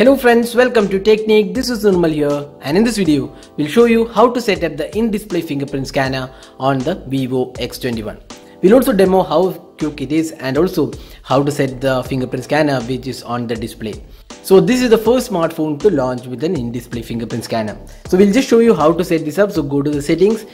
Hello friends, welcome to Technique. This is Nirmal here, and in this video we'll show you how to set up the in-display fingerprint scanner on the Vivo X21. We'll also demo how quick it is and also how to set the fingerprint scanner which is on the display. So this is the first smartphone to launch with an in-display fingerprint scanner. So we'll just show you how to set this up. So go to the settings,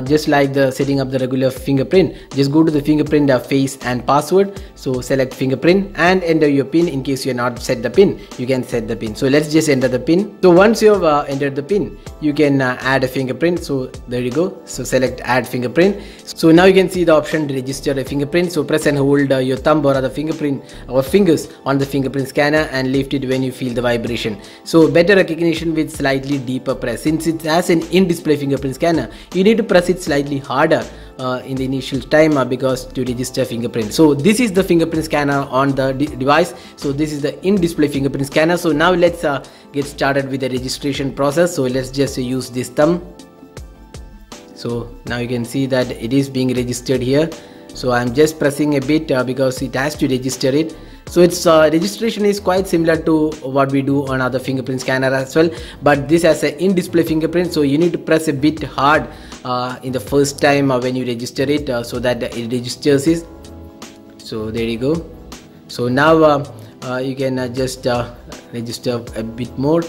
just like the setting up the regular fingerprint, just go to the fingerprint face and password. So select fingerprint and enter your pin. In case you're not set the pin, you can set the pin. So let's just enter the pin. So once you have entered the pin, you can add a fingerprint. So there you go. So select add fingerprint. So now you can see the option to register a fingerprint. So press and hold your thumb or the fingerprint or fingers on the fingerprint scanner and lift it when you feel the vibration. So better recognition with slightly deeper press. Since it has an in-display fingerprint scanner, you need to press it slightly harder in the initial time because to register fingerprint. So this is the fingerprint scanner on the device. So this is the in-display fingerprint scanner. So now let's get started with the registration process. So let's just use this thumb. So now you can see that it is being registered here. So I'm just pressing a bit because it has to register it. So its registration is quite similar to what we do on other fingerprint scanner as well, but this has an in-display fingerprint, so you need to press a bit hard in the first time when you register it so that it registers it. So there you go. So now you can just register a bit more.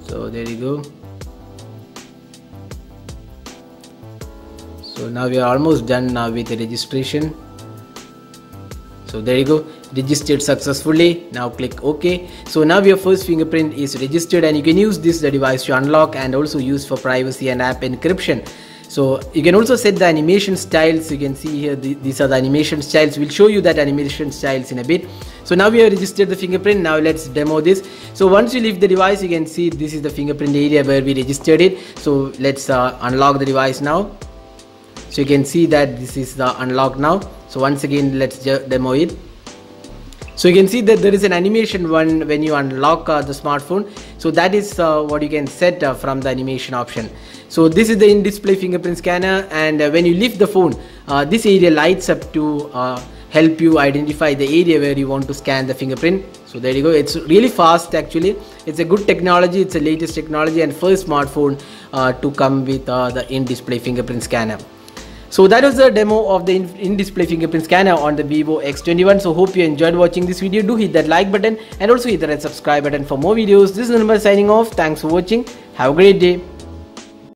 So there you go. So now we are almost done with the registration. So there you go, registered successfully. Now click OK. So now your first fingerprint is registered and you can use this device to unlock and also use for privacy and app encryption. So you can also set the animation styles. You can see here these are the animation styles. We'll show you that animation styles in a bit. So now we have registered the fingerprint. Now let's demo this. So once you leave the device, you can see this is the fingerprint area where we registered it. So let's unlock the device now. So you can see that this is the unlock now. So once again, let's demo it. So you can see that there is an animation when you unlock the smartphone. So that is what you can set from the animation option. So this is the in-display fingerprint scanner, and when you lift the phone, this area lights up to help you identify the area where you want to scan the fingerprint. So there you go. It's really fast actually. It's a good technology. It's the latest technology and first smartphone to come with the in-display fingerprint scanner. So that was the demo of the in-display fingerprint scanner on the Vivo X21. So hope you enjoyed watching this video. Do hit that like button and also hit the red subscribe button for more videos. This is Nirmal signing off. Thanks for watching. Have a great day.